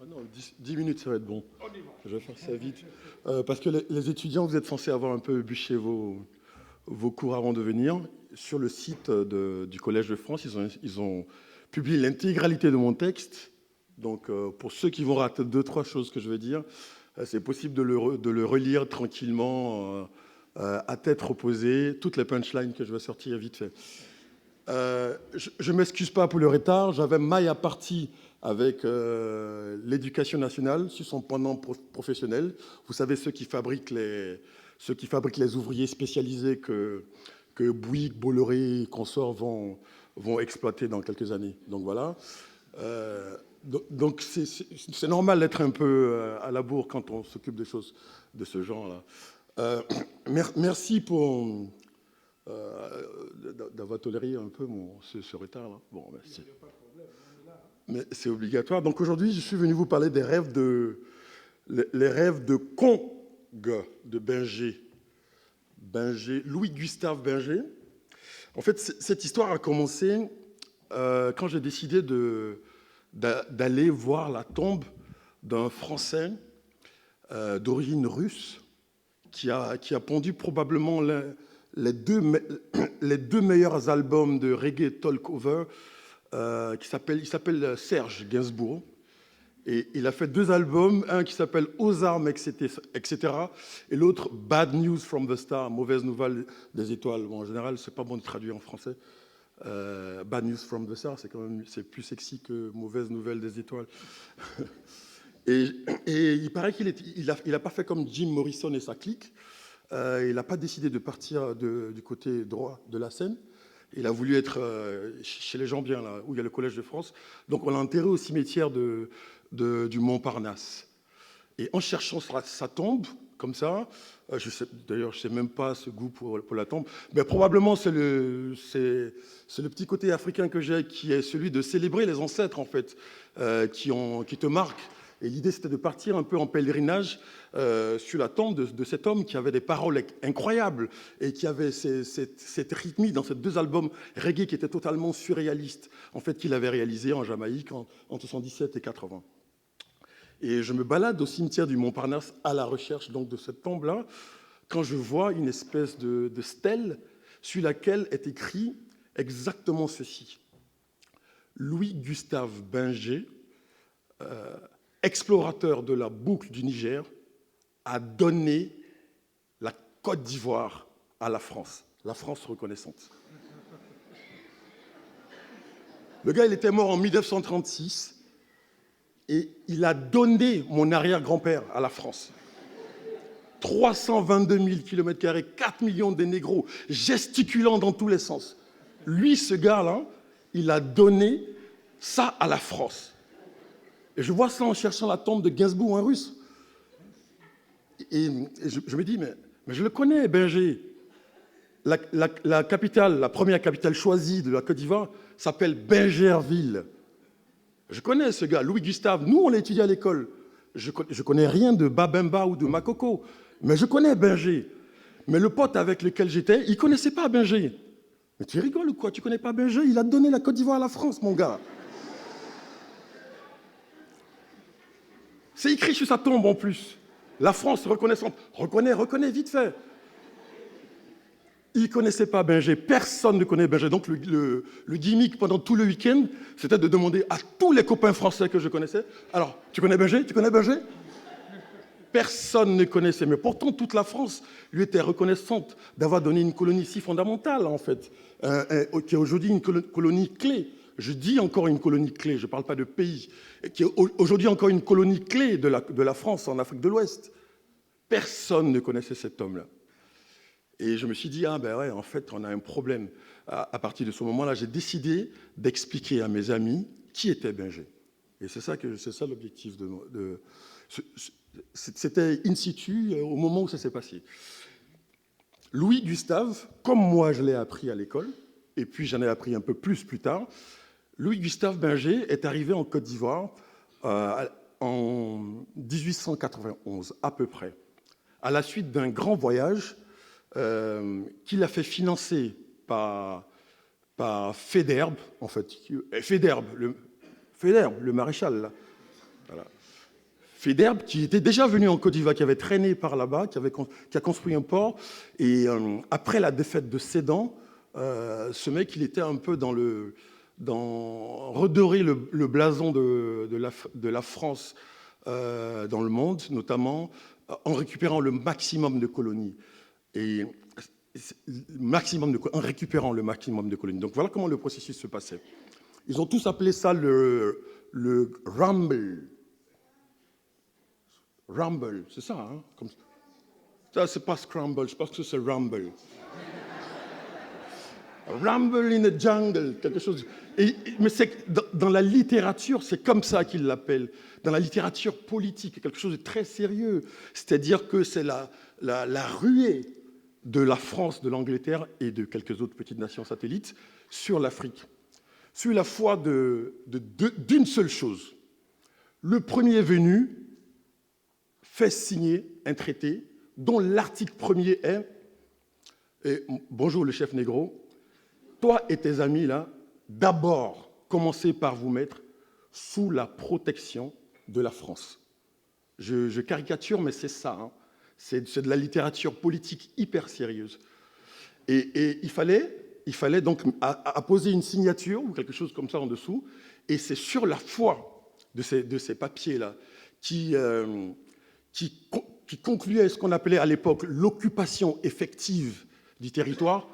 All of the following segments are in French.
Ah non, 10 minutes, ça va être bon. Je vais faire ça vite. Parce que les étudiants, vous êtes censés avoir un peu bûché vos cours avant de venir. Sur le site du Collège de France, ils ont publié l'intégralité de mon texte. Donc, pour ceux qui vont rater deux, trois choses que je vais dire, c'est possible de le relire tranquillement, à tête reposée, toutes les punchlines que je vais sortir vite fait. Je ne m'excuse pas pour le retard. J'avais maille à partie avec l'Éducation nationale sur son pendant professionnel. Vous savez, ceux qui fabriquent les ouvriers spécialisés que Bouygues, Bolloré et consorts vont exploiter dans quelques années. Donc voilà. Donc c'est normal d'être un peu à la bourre quand on s'occupe de choses de ce genre-là. Merci pour d'avoir toléré un peu ce retard-là. Bon, mais c'est obligatoire. Donc aujourd'hui, je suis venu vous parler des rêves les rêves de Congue de Binger. Louis-Gustave Binger. En fait, cette histoire a commencé quand j'ai décidé d'aller voir la tombe d'un Français d'origine russe qui a pondu probablement les deux meilleurs albums de reggae talk-over, il s'appelle Serge Gainsbourg. Et il a fait deux albums, un qui s'appelle Aux armes, etc. Et l'autre Bad News from the Star, mauvaise nouvelle des étoiles. Bon, en général, c'est pas bon de traduire en français. Bad News from the Star, c'est plus sexy que mauvaise nouvelle des étoiles. Et il paraît qu'il a pas fait comme Jim Morrison et sa clique. Il n'a pas décidé de partir du côté droit de la Seine. Il a voulu être chez les gens bien, là, où il y a le Collège de France. Donc on l'a enterré au cimetière du Montparnasse. Et en cherchant sa tombe, comme ça, d'ailleurs, je ne sais même pas ce goût pour la tombe, mais probablement c'est le petit côté africain que j'ai, qui est celui de célébrer les ancêtres, en fait, qui te marquent. Et l'idée, c'était de partir un peu en pèlerinage sur la tombe de cet homme qui avait des paroles incroyables et qui avait cette rythmique dans ces deux albums reggae qui étaient totalement surréalistes, en fait, qu'il avait réalisé en Jamaïque entre 77 et 80. Et je me balade au cimetière du Montparnasse à la recherche donc de cette tombe-là, quand je vois une espèce de stèle sur laquelle est écrit exactement ceci. Louis-Gustave Binger, explorateur de la boucle du Niger, a donné la Côte d'Ivoire à la France reconnaissante. Le gars, il était mort en 1936 et il a donné mon arrière-grand-père à la France. 322 000 km², 4 millions de négros, gesticulant dans tous les sens. Lui, ce gars-là, il a donné ça à la France. Et je vois ça en cherchant la tombe de Gainsbourg, un russe. Et je me dis, mais je le connais, Binger. La capitale, la première capitale choisie de la Côte d'Ivoire s'appelle Bingerville. Je connais ce gars, Louis-Gustave. Nous, on l'a étudié à l'école. Je connais rien de Babemba ou de Makoko, mais je connais Binger. Mais le pote avec lequel j'étais, il ne connaissait pas Binger. Mais tu rigoles ou quoi? Tu ne connais pas Binger? Il a donné la Côte d'Ivoire à la France, mon gars. C'est écrit sur sa tombe en plus. La France reconnaissante. Reconnais vite fait. Il ne connaissait pas Binger. Personne ne connaît Binger. Donc le gimmick pendant tout le week-end, c'était de demander à tous les copains français que je connaissais, alors, tu connais Binger? Tu connais Binger? Personne ne connaissait. Mais pourtant, toute la France lui était reconnaissante d'avoir donné une colonie si fondamentale, en fait, qui est aujourd'hui une colonie clé. Je dis encore une colonie clé, je ne parle pas de pays, qui est aujourd'hui encore une colonie clé de la France en Afrique de l'Ouest. Personne ne connaissait cet homme-là. Et je me suis dit, ah ben ouais, en fait, on a un problème. À partir de ce moment-là, j'ai décidé d'expliquer à mes amis qui était Binger. Et c'est ça l'objectif c'était in situ au moment où ça s'est passé. Louis-Gustave, comme moi je l'ai appris à l'école, et puis j'en ai appris un peu plus tard, Louis-Gustave Binger est arrivé en Côte d'Ivoire en 1891, à peu près, à la suite d'un grand voyage qu'il a fait financer par Faidherbe, en fait. Faidherbe, le maréchal, là. Voilà. Faidherbe, qui était déjà venu en Côte d'Ivoire, qui avait traîné par là-bas, qui a construit un port. Et après la défaite de Sedan, ce mec, il était un peu dans redorer le blason de la France dans le monde, notamment en récupérant le maximum de colonies. Et en récupérant le maximum de colonies. Donc voilà comment le processus se passait. Ils ont tous appelé ça le Rumble. Rumble, c'est ça, hein? Comme ça, c'est pas Scramble, je pense que c'est Rumble. Rumble in the jungle, quelque chose. Mais dans la littérature, c'est comme ça qu'ils l'appellent. Dans la littérature politique, quelque chose de très sérieux. C'est-à-dire que c'est la ruée de la France, de l'Angleterre et de quelques autres petites nations satellites sur l'Afrique. Sur la foi d'une seule chose. Le premier venu fait signer un traité dont l'article premier est bonjour le chef négro, toi et tes amis là, d'abord commencez par vous mettre sous la protection de la France. Je caricature, mais c'est ça. Hein. C'est de la littérature politique hyper sérieuse. Et il fallait donc apposer une signature ou quelque chose comme ça en dessous. Et c'est sur la foi de ces papiers-là qui concluait ce qu'on appelait à l'époque l'occupation effective du territoire,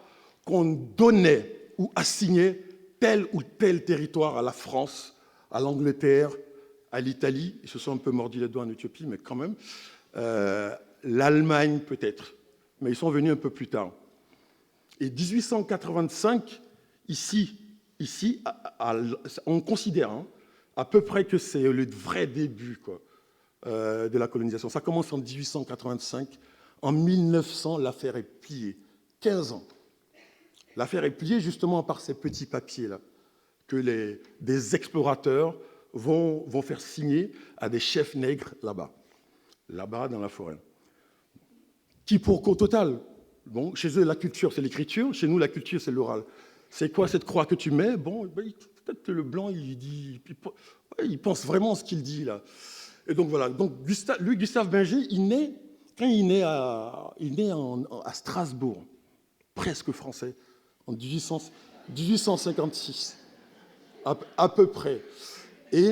qu'on donnait ou assignait tel ou tel territoire à la France, à l'Angleterre, à l'Italie, ils se sont un peu mordus les doigts en Éthiopie, mais quand même, l'Allemagne peut-être, mais ils sont venus un peu plus tard. Et 1885, ici on considère à peu près que c'est le vrai début quoi, de la colonisation. Ça commence en 1885. En 1900, l'affaire est pliée. 15 ans. L'affaire est pliée justement par ces petits papiers-là que des explorateurs vont faire signer à des chefs nègres là-bas dans la forêt. Qui pour qu'au total, bon, chez eux, la culture, c'est l'écriture. Chez nous, la culture, c'est l'oral. C'est quoi cette croix que tu mets? Bon, peut-être que le blanc, il pense vraiment ce qu'il dit, là. Et donc, voilà. Donc, Gustave Binger, il naît à Strasbourg, presque français, en 1856, à peu près. Et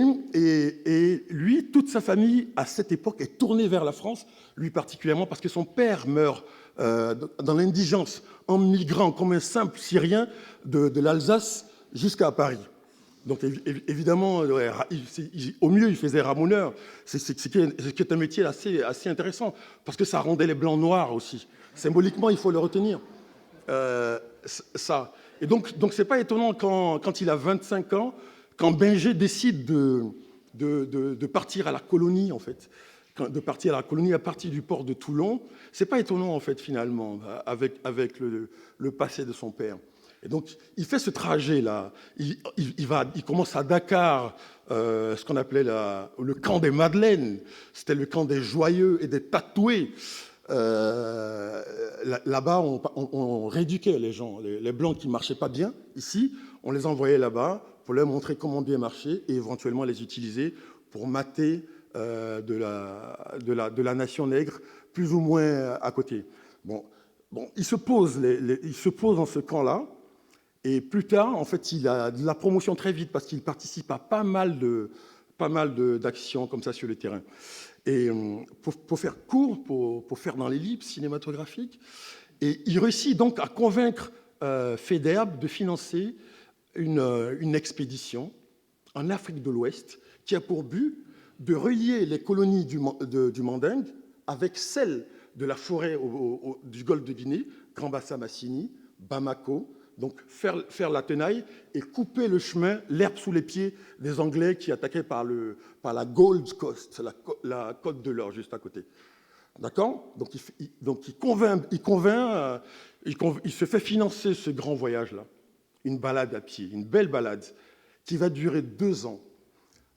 lui, toute sa famille, à cette époque, est tournée vers la France, lui particulièrement parce que son père meurt dans l'indigence, en migrant comme un simple Syrien de l'Alsace jusqu'à Paris. Donc évidemment, au mieux, il faisait ramoneur, ce qui est un métier assez intéressant, parce que ça rendait les Blancs noirs aussi. Symboliquement, il faut le retenir. Ça. Et donc c'est pas étonnant quand il a 25 ans, quand Binger décide de partir à la colonie, en fait, de partir à la colonie à partir du port de Toulon, c'est pas étonnant, en fait, finalement, avec le passé de son père. Et donc, il fait ce trajet-là. Il commence à Dakar, ce qu'on appelait le camp des Madeleines. C'était le camp des joyeux et des tatoués. Là-bas, on rééduquait les gens. Les Blancs qui ne marchaient pas bien, ici, on les envoyait là-bas pour leur montrer comment bien marcher et éventuellement les utiliser pour mater de la nation nègre, plus ou moins à côté. Bon, il se pose dans ce camp-là, et plus tard, en fait, il a de la promotion très vite parce qu'il participe à pas mal d'actions comme ça sur le terrain. Et pour faire court, pour faire dans l'ellipse cinématographique, et il réussit donc à convaincre Faidherbe de financer une expédition en Afrique de l'Ouest qui a pour but de relier les colonies du Mandingue avec celles de la forêt du golfe de Guinée, Grand-Bassam-Massini, Bamako, donc faire la tenaille et couper le chemin, l'herbe sous les pieds des Anglais qui attaquaient par la Gold Coast, la côte de l'or juste à côté. D'accord ? Donc il se fait financer ce grand voyage-là, une balade à pied, une belle balade qui va durer 2 ans.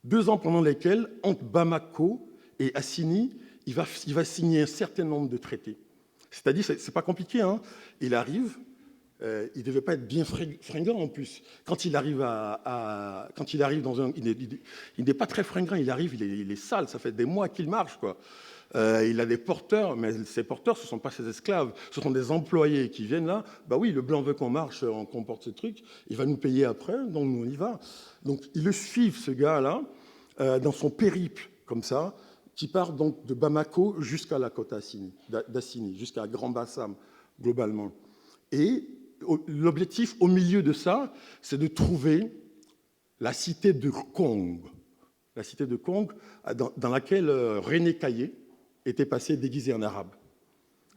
2 ans pendant lesquels, entre Bamako et Assini, il va signer un certain nombre de traités. C'est-à-dire, c'est pas compliqué, hein ? Il arrive, il ne devait pas être bien fringant en plus. Quand il arrive quand il arrive dans un, il n'est pas très fringant. Il arrive, il est sale. Ça fait des mois qu'il marche, quoi. Il a des porteurs, mais ces porteurs, ce ne sont pas ses esclaves, ce sont des employés qui viennent là. Bah oui, le blanc veut qu'on marche, qu'on porte ces trucs. Il va nous payer après, donc nous on y va. Donc ils le suivent, ce gars-là, dans son périple comme ça, qui part donc de Bamako jusqu'à la côte d'Assini, jusqu'à Grand Bassam globalement. Et l'objectif au milieu de ça, c'est de trouver la cité de Kong. La cité de Kong, dans laquelle René Caillé était passé déguisé en arabe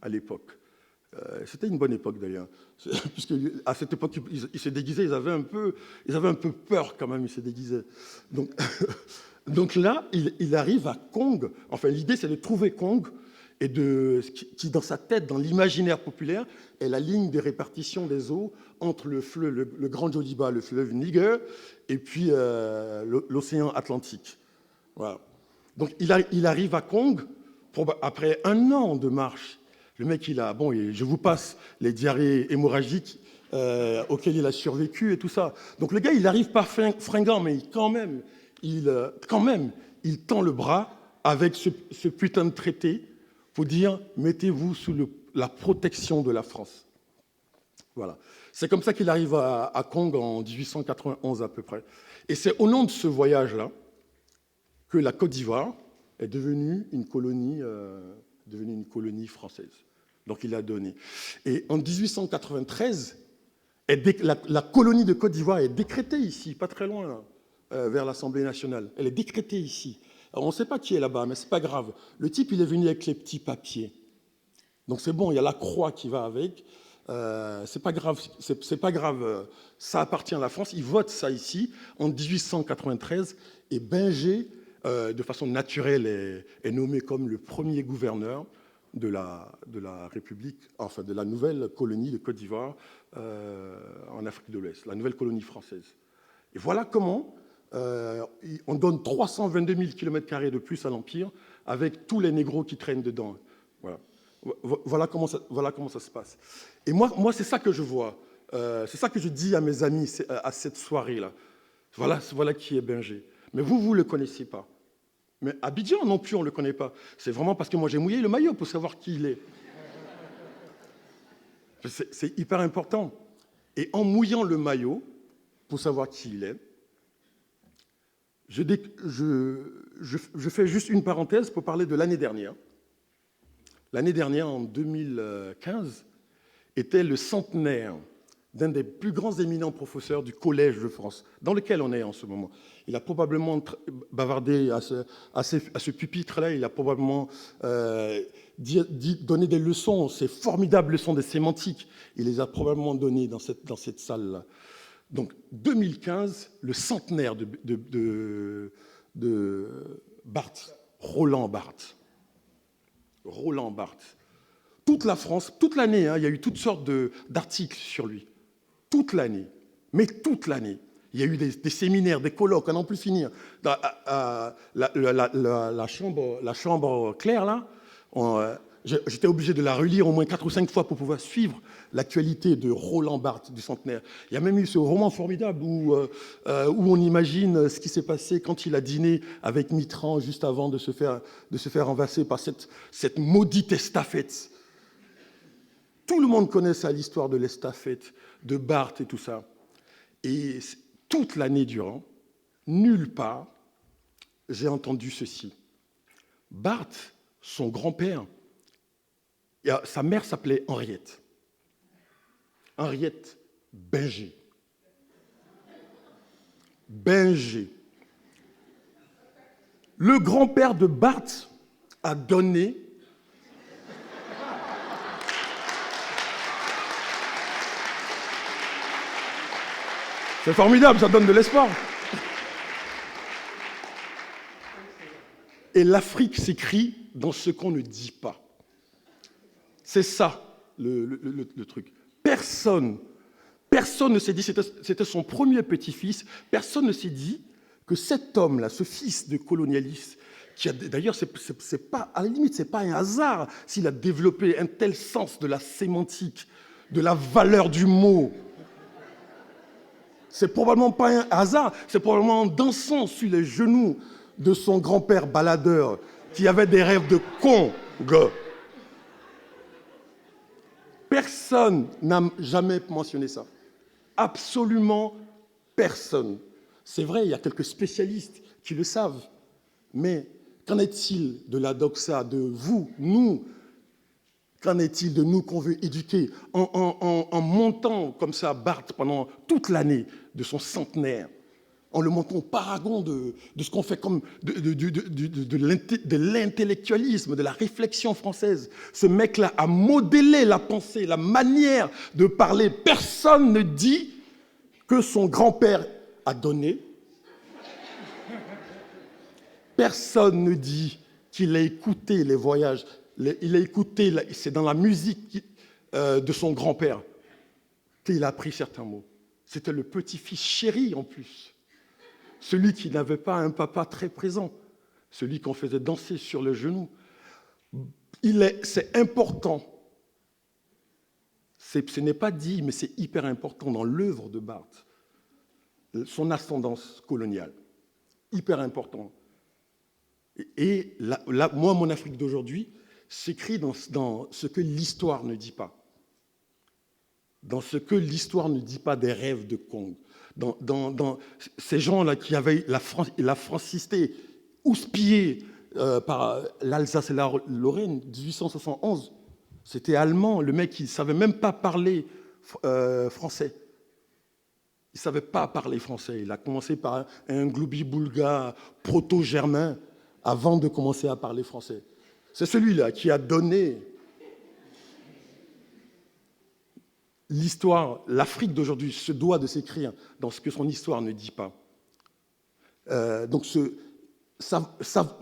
à l'époque. C'était une bonne époque d'ailleurs, puisque à cette époque, ils se déguisaient, ils avaient un peu peur quand même, ils se déguisaient. Donc, donc là, il arrive à Kong. Enfin, l'idée, c'est de trouver Kong et qui, dans sa tête, dans l'imaginaire populaire, est la ligne de répartition des eaux entre le Grand Joliba, le fleuve Niger, et puis l'océan Atlantique. Voilà. Donc il arrive à Kong, après 1 an de marche. Le mec, je vous passe les diarrhées hémorragiques auxquelles il a survécu et tout ça. Donc le gars, il arrive pas fringant, mais quand même, il tend le bras avec ce putain de traité pour dire mettez-vous sous la protection de la France. Voilà. C'est comme ça qu'il arrive à Kong en 1891 à peu près. Et c'est au nom de ce voyage-là que la Côte d'Ivoire est devenue une colonie française. Donc il a donné. Et en 1893, la colonie de Côte d'Ivoire est décrétée ici, pas très loin, là, vers l'Assemblée nationale. Elle est décrétée ici. Alors, on ne sait pas qui est là-bas, mais ce n'est pas grave. Le type, il est venu avec les petits papiers. Donc c'est bon, il y a la croix qui va avec. C'est pas grave, ça appartient à la France. Ils votent ça ici en 1893 et Binger, de façon naturelle, est nommé comme le premier gouverneur de la République, enfin de la nouvelle colonie de Côte d'Ivoire en Afrique de l'Ouest, la nouvelle colonie française. Et voilà comment on donne 322 000 km² de plus à l'Empire avec tous les négros qui traînent dedans. Voilà comment ça se passe. Et moi c'est ça que je vois. C'est ça que je dis à mes amis à cette soirée-là. Voilà qui est Binger. Mais vous ne le connaissez pas. Mais Abidjan non plus, on ne le connaît pas. C'est vraiment parce que moi j'ai mouillé le maillot pour savoir qui il est. C'est hyper important. Et en mouillant le maillot, pour savoir qui il est, je fais juste une parenthèse pour parler de l'année dernière. L'année dernière, en 2015, était le centenaire d'un des plus grands éminents professeurs du Collège de France, dans lequel on est en ce moment. Il a probablement bavardé à ce pupitre-là, il a probablement donné des leçons, ces formidables leçons de sémantique, il les a probablement données dans cette salle-là. Donc 2015, le centenaire de Barthes, Roland Barthes. Roland Barthes. Toute la France, toute l'année, il y a eu toutes sortes d'articles sur lui. Toute l'année. Mais toute l'année. Il y a eu des séminaires, des colloques, à n'en plus finir. La chambre claire, là, j'étais obligé de la relire au moins 4 ou 5 fois pour pouvoir suivre l'actualité de Roland Barthes, du centenaire. Il y a même eu ce roman formidable où on imagine ce qui s'est passé quand il a dîné avec Mitterrand juste avant de se faire renverser par cette maudite estafette. Tout le monde connaît ça, l'histoire de l'estafette, de Barthes et tout ça. Et toute l'année durant, nulle part, j'ai entendu ceci. Barthes, son grand-père, sa mère s'appelait Henriette. Henriette Binger. Binger. Le grand-père de Barthes a donné c'est formidable, ça donne de l'espoir. Et l'Afrique s'écrit dans ce qu'on ne dit pas. C'est ça, le truc. Personne ne s'est dit, c'était son premier petit-fils, personne ne s'est dit que cet homme-là, ce fils de colonialiste, d'ailleurs, c'est pas, à la limite, c'est pas un hasard s'il a développé un tel sens de la sémantique, de la valeur du mot. C'est probablement pas un hasard, c'est probablement en dansant sur les genoux de son grand-père baladeur qui avait des rêves de Kong. Personne n'a jamais mentionné ça. Absolument personne. C'est vrai, il y a quelques spécialistes qui le savent. Mais qu'en est-il de la doxa, de vous, nous? Qu'en est-il de nous qu'on veut éduquer en montant comme ça Barthes pendant toute l'année de son centenaire, en le montant au paragon de ce qu'on fait comme de l'intellectualisme, de la réflexion française. Ce mec-là a modélé la pensée, la manière de parler. Personne ne dit que son grand-père a donné. Personne ne dit qu'il a écouté les voyages. Il a écouté, c'est dans la musique de son grand-père qu'il a appris certains mots. C'était le petit-fils chéri en plus. Celui qui n'avait pas un papa très présent. Celui qu'on faisait danser sur le genou. C'est important. Ce n'est pas dit, mais c'est hyper important dans l'œuvre de Barthes. Son ascendance coloniale. Hyper important. Et moi, mon Afrique d'aujourd'hui s'écrit dans ce que l'histoire ne dit pas. Dans ce que l'histoire ne dit pas des rêves de Kong. Dans ces gens-là qui avaient la francité houspillée par l'Alsace et la Lorraine, 1871. C'était allemand. Le mec, il ne savait même pas parler français. Il ne savait pas parler français. Il a commencé par un gloubi-boulga proto-germain avant de commencer à parler français. C'est celui-là qui a donné l'histoire. L'Afrique d'aujourd'hui se doit de s'écrire dans ce que son histoire ne dit pas. Donc ce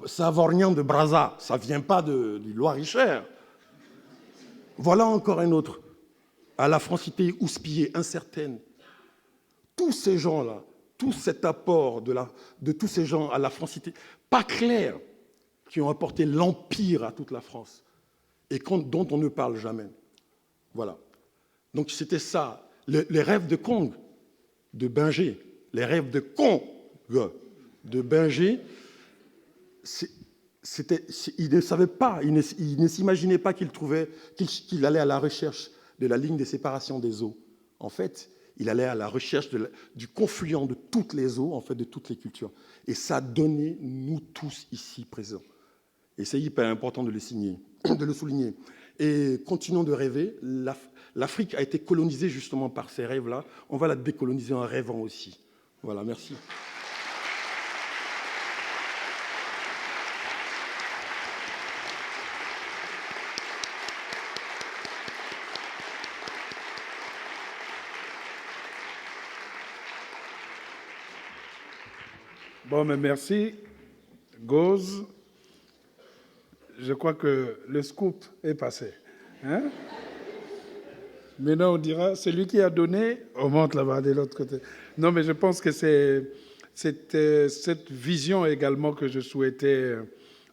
Savorgnan de Brazza, ça ne vient pas du Loir-et-Cher. Voilà encore un autre, à la francité houspillée, incertaine. Tous ces gens-là, tout cet apport de tous ces gens à la francité, pas clair, qui ont apporté l'empire à toute la France et dont on ne parle jamais. Voilà. Donc c'était ça, les rêves de Kong, de Binger, les rêves de Kong, de Binger, il ne savait pas, il ne s'imaginait pas qu'il allait à la recherche de la ligne de séparation des eaux. En fait, il allait à la recherche du confluent de toutes les eaux, en fait, de toutes les cultures. Et ça a donné nous tous ici présents. Et c'est hyper important de le souligner. Et continuons de rêver. L'Afrique a été colonisée justement par ces rêves-là. On va la décoloniser en rêvant aussi. Voilà, merci. Bon, mais merci. Gauze, je crois que le scoop est passé. Hein? Maintenant, on dira, celui qui a donné, on monte là-bas de l'autre côté. Non, mais je pense que c'est cette vision également que je souhaitais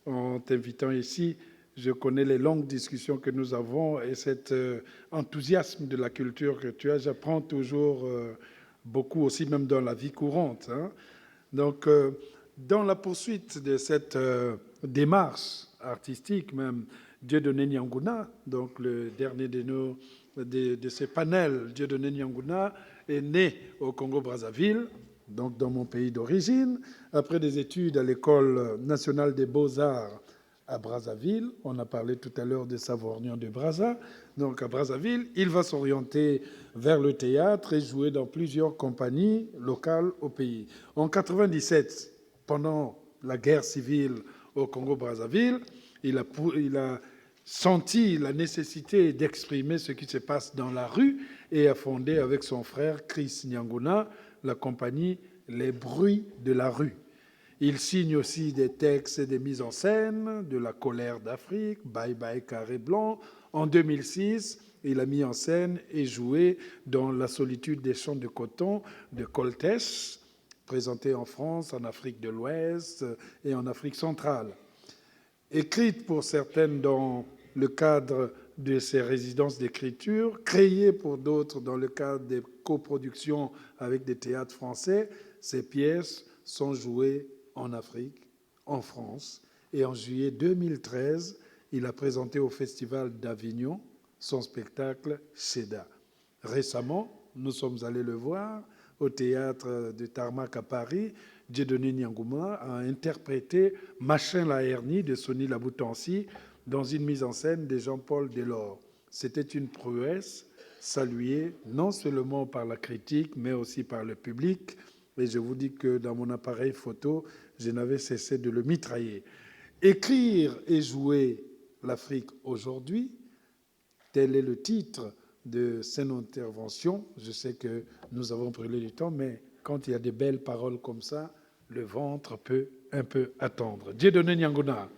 en t'invitant ici. Je connais les longues discussions que nous avons et cet enthousiasme de la culture que tu as. J'apprends toujours beaucoup aussi, même dans la vie courante. Hein. Donc, dans la poursuite de cette démarche artistique, même Dieudonné Nianguna, donc le dernier de ces panels, Dieudonné Nianguna, est né au Congo-Brazzaville, donc dans mon pays d'origine, après des études à l'École nationale des beaux-arts à Brazzaville. On a parlé tout à l'heure de Savorgnan de Brazza. Donc à Brazzaville, il va s'orienter vers le théâtre et jouer dans plusieurs compagnies locales au pays. En 1997, pendant la guerre civile au Congo-Brazzaville, il a senti la nécessité d'exprimer ce qui se passe dans la rue et a fondé avec son frère Chris Nianguna la compagnie Les Bruits de la rue. Il signe aussi des textes et des mises en scène de La colère d'Afrique, Bye Bye Carré Blanc. En 2006, il a mis en scène et joué dans La solitude des champs de coton de Coltès, présenté en France, en Afrique de l'Ouest et en Afrique centrale. Écrite pour certaines dans le cadre de ces résidences d'écriture, créées pour d'autres dans le cadre des coproductions avec des théâtres français. Ces pièces sont jouées en Afrique, en France. Et en juillet 2013, il a présenté au Festival d'Avignon son spectacle Seda. Récemment, nous sommes allés le voir au théâtre de Tarmac à Paris. Dieudonné Niangouma a interprété Machin la Hernie de Sonny Laboutancy dans une mise en scène de Jean-Paul Delors. C'était une prouesse saluée non seulement par la critique, mais aussi par le public. Et je vous dis que dans mon appareil photo, je n'avais cessé de le mitrailler. Écrire et jouer l'Afrique aujourd'hui, tel est le titre de cette intervention. Je sais que nous avons brûlé du temps, mais quand il y a des belles paroles comme ça, le ventre peut un peu attendre. Dieudonné Niangouna.